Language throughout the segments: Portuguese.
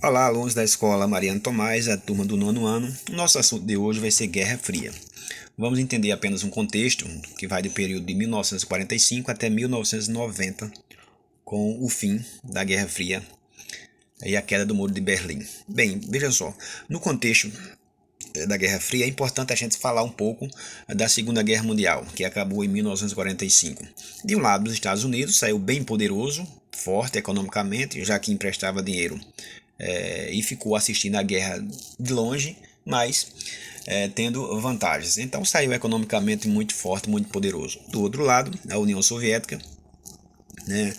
Olá, alunos da escola Mariano Tomás, a turma do nono ano. O nosso assunto de hoje vai ser Guerra Fria. Vamos entender apenas um contexto que vai do período de 1945 até 1990, com o fim da Guerra Fria e a queda do Muro de Berlim. Bem, veja só, no contexto da Guerra Fria é importante a gente falar um pouco da Segunda Guerra Mundial, que acabou em 1945. De um lado, os Estados Unidos saiu bem poderoso, forte economicamente, já que emprestava dinheiro e ficou assistindo a guerra de longe, mas tendo vantagens. Então saiu economicamente muito forte, muito poderoso. Do outro lado, a União Soviética, né,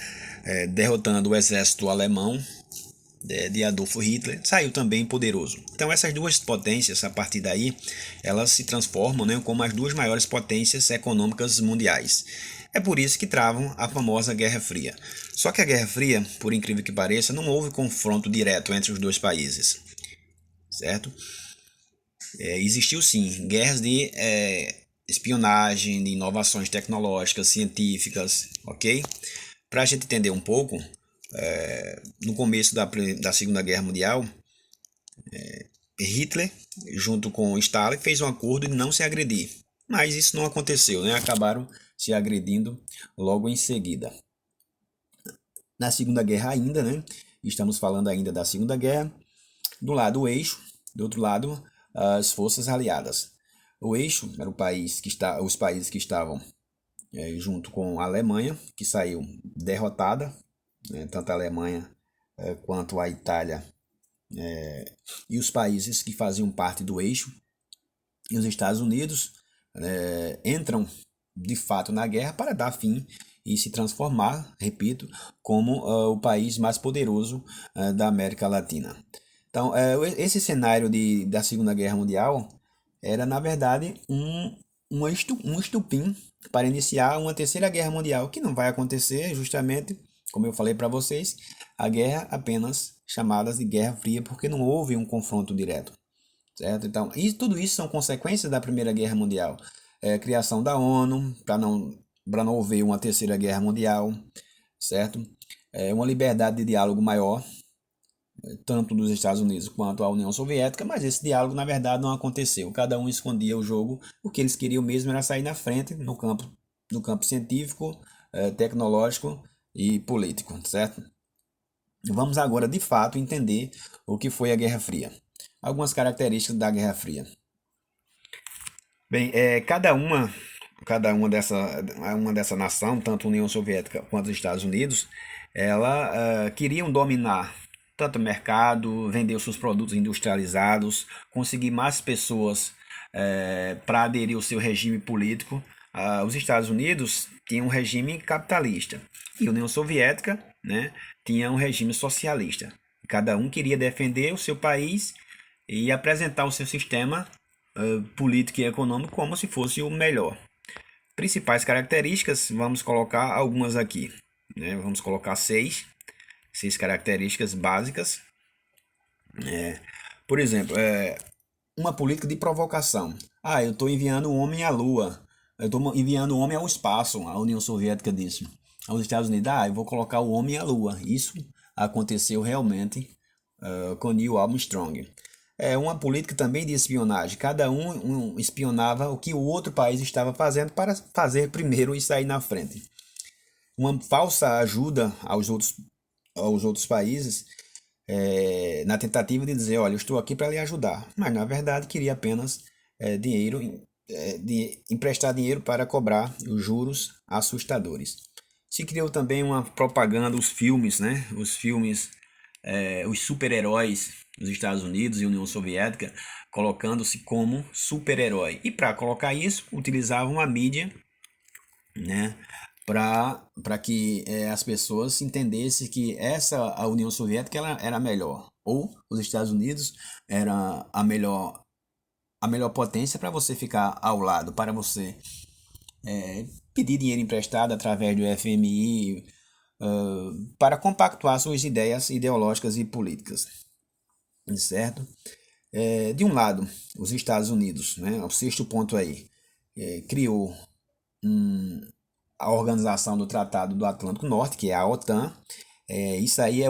derrotando o exército alemão de Adolfo Hitler, saiu também poderoso. Então essas duas potências, a partir daí, elas se transformam, né, como as duas maiores potências econômicas mundiais. É por isso que travam a famosa Guerra Fria. Só que a Guerra Fria, por incrível que pareça, não houve confronto direto entre os dois países, certo? Existiu sim guerras de espionagem, de inovações tecnológicas, científicas, ok? Para a gente entender um pouco, no começo da Segunda Guerra Mundial, Hitler, junto com Stalin, fez um acordo de não se agredir. Mas isso não aconteceu, né? Acabaram se agredindo logo em seguida. Na Segunda Guerra ainda, né? Estamos falando ainda da Segunda Guerra. Do lado o eixo, do outro lado as forças aliadas. O eixo era o país que está, os países que estavam junto com a Alemanha, que saiu derrotada, né? Tanto a Alemanha quanto a Itália e os países que faziam parte do eixo. E os Estados Unidos entram de fato na guerra para dar fim e se transformar, repito, como o país mais poderoso da América Latina. Então, esse cenário da Segunda Guerra Mundial era, na verdade, um estupim para iniciar uma terceira guerra mundial, que não vai acontecer, justamente, como eu falei para vocês, a guerra apenas chamada de Guerra Fria, porque não houve um confronto direto, certo? Então, tudo isso são consequências da Primeira Guerra Mundial. Criação da ONU, para não haver uma terceira guerra mundial, certo? Uma liberdade de diálogo maior, tanto dos Estados Unidos quanto a União Soviética, mas esse diálogo na verdade não aconteceu. Cada um escondia o jogo, o que eles queriam mesmo era sair na frente no campo científico, tecnológico e político, certo? Vamos agora de fato entender o que foi a Guerra Fria. Algumas características da Guerra Fria. Bem, uma dessa nação, tanto a União Soviética quanto os Estados Unidos, ela queriam dominar tanto o mercado, vender os seus produtos industrializados, conseguir mais pessoas para aderir ao seu regime político. Os Estados Unidos tinham um regime capitalista e a União Soviética, né, tinha um regime socialista. Cada um queria defender o seu país e apresentar o seu sistema político e econômico como se fosse o melhor. Principais características, vamos colocar algumas aqui, né? Vamos colocar seis características básicas. Por exemplo, uma política de provocação. Ah, eu estou enviando um homem à Lua. Eu estou enviando um homem ao espaço, a União Soviética disse. Aos Estados Unidos, eu vou colocar o homem à Lua. Isso aconteceu realmente com Neil Armstrong. É uma política também de espionagem. Cada um espionava o que o outro país estava fazendo para fazer primeiro e sair na frente. Uma falsa ajuda aos outros países na tentativa de dizer, olha, eu estou aqui para lhe ajudar. Mas na verdade queria apenas dinheiro, emprestar dinheiro para cobrar os juros assustadores. Se criou também uma propaganda, os filmes, né? Os filmes, os super-heróis dos Estados Unidos e União Soviética, colocando-se como super-herói. E para colocar isso, utilizavam a mídia, né? Para que as pessoas entendessem que a União Soviética ela era melhor, ou os Estados Unidos era a melhor potência para você ficar ao lado, para você pedir dinheiro emprestado através do FMI, para compactuar suas ideias ideológicas e políticas, certo? De um lado, os Estados Unidos, né, o sexto ponto aí, criou a organização do Tratado do Atlântico Norte, que é a OTAN. Isso aí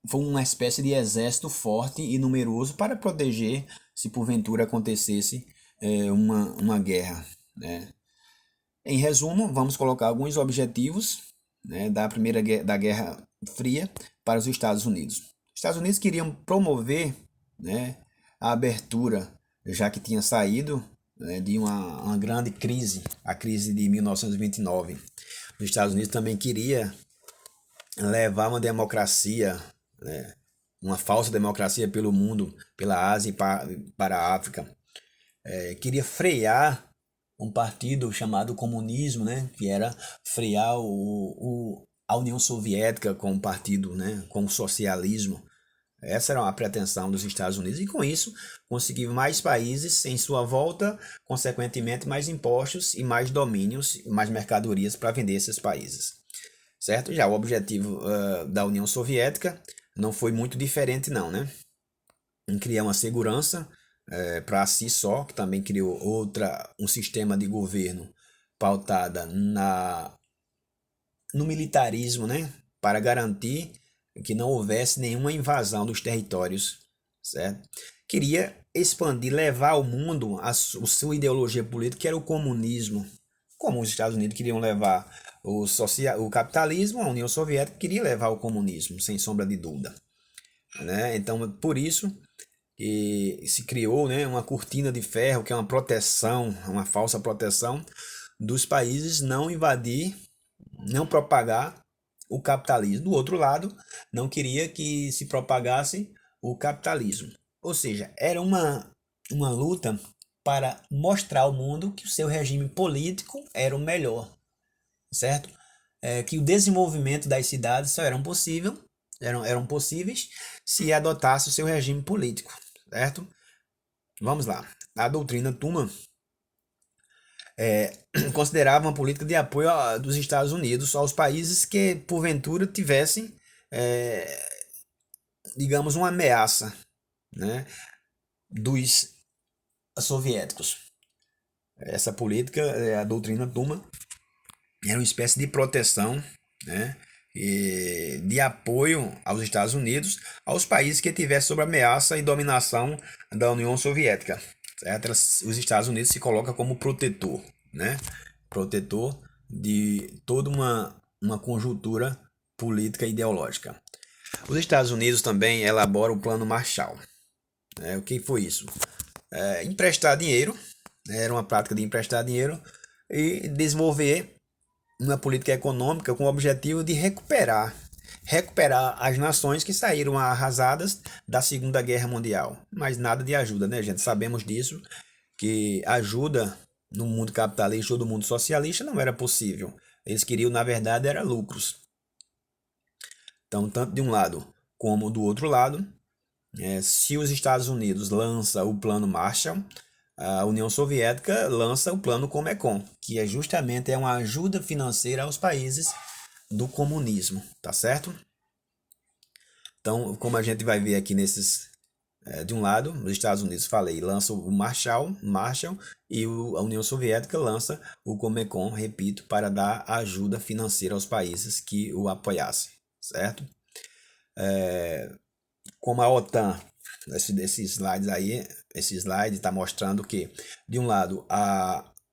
foi uma espécie de exército forte e numeroso para proteger se porventura acontecesse uma guerra, né? Em resumo, vamos colocar alguns objetivos, né, da Guerra Fria para os Estados Unidos. Os Estados Unidos queriam promover, né, a abertura, já que tinha saído, né, de uma grande crise, a crise de 1929. Os Estados Unidos também queria levar uma democracia, né, uma falsa democracia pelo mundo, pela Ásia e para a África. Queria frear um partido chamado comunismo, né, que era frear a União Soviética com o partido, né, com o socialismo. Essa era a pretensão dos Estados Unidos e com isso conseguir mais países em sua volta, consequentemente mais impostos e mais domínios, mais mercadorias para vender esses países, certo? Já o objetivo da União Soviética não foi muito diferente não, né? Em criar uma segurança para si só, que também criou um sistema de governo pautada no militarismo, né? Para garantir que não houvesse nenhuma invasão dos territórios, certo? Queria expandir, levar ao mundo a sua ideologia política, que era o comunismo. Como os Estados Unidos queriam levar o capitalismo, a União Soviética queria levar o comunismo, sem sombra de dúvida, né? Então, por isso que se criou, né, uma cortina de ferro, que é uma proteção, uma falsa proteção dos países não invadir, não propagar o capitalismo. Do outro lado, não queria que se propagasse o capitalismo. Ou seja, era uma luta para mostrar ao mundo que o seu regime político era o melhor, certo? Que o desenvolvimento das cidades só eram possíveis se adotasse o seu regime político, certo? Vamos lá. A doutrina Truman considerava uma política de apoio dos Estados Unidos aos países que, porventura, tivessem, digamos, uma ameaça, né, dos soviéticos. Essa política, a doutrina Truman, era uma espécie de proteção, né, e de apoio aos Estados Unidos, aos países que tivessem sob ameaça e dominação da União Soviética. Certo? Os Estados Unidos se coloca como protetor, né? Protetor de toda uma conjuntura política e ideológica. Os Estados Unidos também elaboram o Plano Marshall. O que foi isso? Emprestar dinheiro, né? Era uma prática de emprestar dinheiro e desenvolver uma política econômica com o objetivo de recuperar as nações que saíram arrasadas da Segunda Guerra Mundial. Mas nada de ajuda, né, gente? Sabemos disso, que ajuda no mundo capitalista ou do mundo socialista não era possível. Eles queriam, na verdade, era lucros. Então, tanto de um lado como do outro lado, se os Estados Unidos lança o Plano Marshall, a União Soviética lança o Plano Comecon, que justamente uma ajuda financeira aos países do comunismo, tá certo? Então, como a gente vai ver aqui de um lado, os Estados Unidos, falei, lança o Marshall e a União Soviética lança o Comecon, repito, para dar ajuda financeira aos países que o apoiassem, certo? Como a OTAN, esse slide está mostrando que, de um lado,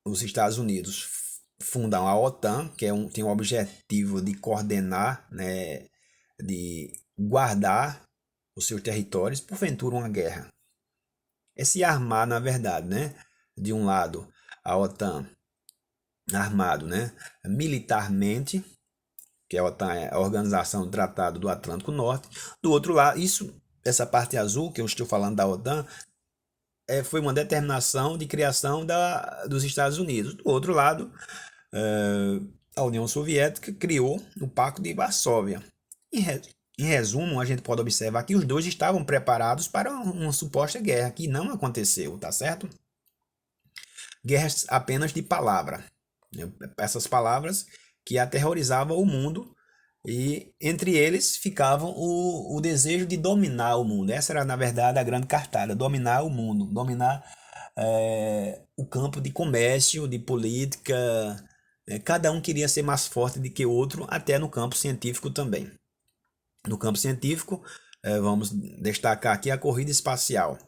os Estados Unidos fundam a OTAN, que tem o objetivo de coordenar, né, de guardar os seus territórios, porventura uma guerra. É se armar, na verdade, né? De um lado, a OTAN armado, né, militarmente, que a OTAN é a Organização do Tratado do Atlântico Norte. Do outro lado, essa parte azul que eu estou falando da OTAN foi uma determinação de criação dos Estados Unidos. Do outro lado, a União Soviética criou o Pacto de Varsóvia. Em resumo, a gente pode observar que os dois estavam preparados para uma suposta guerra, que não aconteceu, tá certo? Guerras apenas de palavra. Essas palavras que aterrorizavam o mundo e entre eles ficavam o desejo de dominar o mundo. Essa era, na verdade, a grande cartada, dominar o mundo, dominar o campo de comércio, de política. Cada um queria ser mais forte do que o outro, até no campo científico também. No campo científico, vamos destacar aqui a corrida espacial,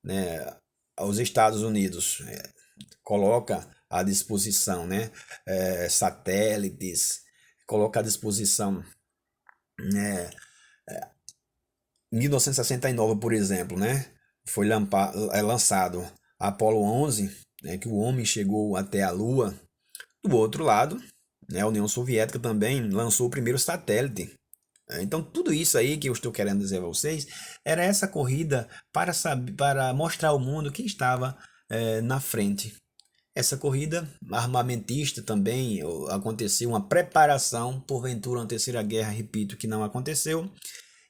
né? Os Estados Unidos coloca à disposição, né, satélites, coloca à disposição, né, em 1969, por exemplo, né, foi lançado Apollo 11, né, que o homem chegou até a Lua. Do outro lado, né, a União Soviética também lançou o primeiro satélite. Então, tudo isso aí que eu estou querendo dizer a vocês era essa corrida para saber, para mostrar ao mundo quem estava na frente. Essa corrida armamentista também aconteceu uma preparação, porventura, uma terceira guerra, repito, que não aconteceu.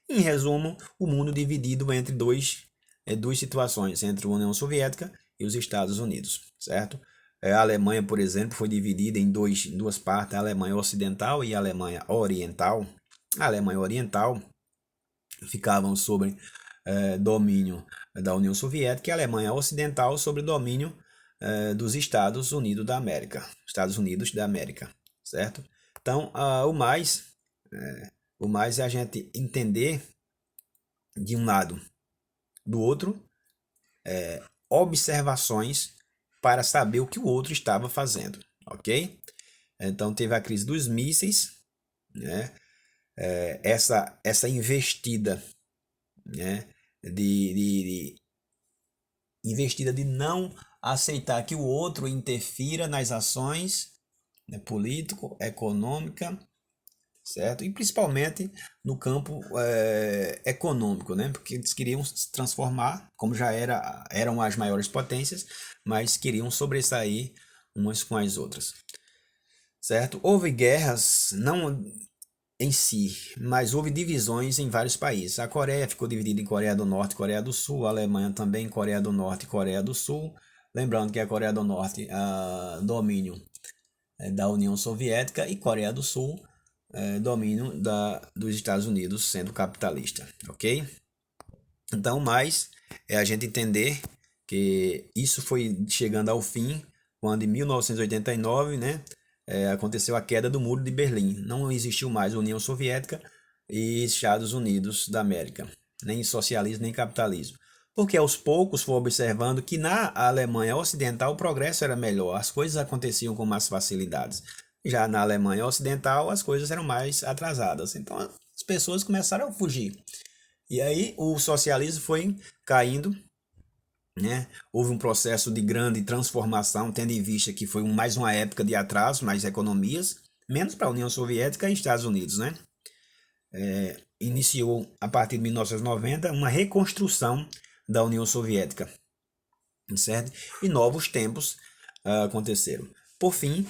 Em resumo, o mundo dividido entre duas situações, entre a União Soviética e os Estados Unidos, certo? A Alemanha, por exemplo, foi dividida em duas partes, a Alemanha Ocidental e a Alemanha Oriental. A Alemanha Oriental ficavam sob domínio da União Soviética e a Alemanha Ocidental sob domínio dos Estados Unidos da América. Estados Unidos da América, certo? Então, o mais é a gente entender de um lado, do outro, observações para saber o que o outro estava fazendo, ok? Então, teve a crise dos mísseis, né? Essa investida, né? Investida de não aceitar que o outro interfira nas ações, né, político, econômica, certo? E principalmente no campo econômico, né? Porque eles queriam se transformar, como já eram as maiores potências, mas queriam sobressair umas com as outras, certo? Houve guerras, não em si, mas houve divisões em vários países. A Coreia ficou dividida em Coreia do Norte e Coreia do Sul, a Alemanha também, Coreia do Norte e Coreia do Sul. Lembrando que a Coreia do Norte domínio da União Soviética e Coreia do Sul domínio dos Estados Unidos sendo capitalista, ok? Então, mais é a gente entender que isso foi chegando ao fim quando em 1989, né, aconteceu a queda do Muro de Berlim. Não existiu mais União Soviética e Estados Unidos da América, nem socialismo nem capitalismo. Porque aos poucos foi observando que na Alemanha Ocidental o progresso era melhor, as coisas aconteciam com mais facilidades. Já na Alemanha Ocidental as coisas eram mais atrasadas. Então as pessoas começaram a fugir. E aí o socialismo foi caindo, né? Houve um processo de grande transformação, tendo em vista que foi mais uma época de atraso, mais economias, menos para a União Soviética e Estados Unidos, né? Iniciou a partir de 1990 uma reconstrução da União Soviética, certo? E novos tempos aconteceram. Por fim,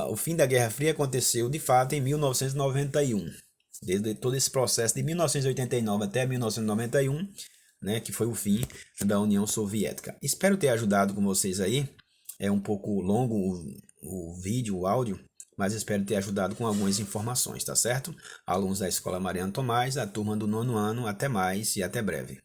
o fim da Guerra Fria aconteceu de fato em 1991. Desde todo esse processo de 1989 até 1991, né, que foi o fim da União Soviética. Espero ter ajudado com vocês aí. É um pouco longo o vídeo, o áudio, mas espero ter ajudado com algumas informações, tá certo? Alunos da Escola Mariano Tomás, a turma do 9º ano, até mais e até breve.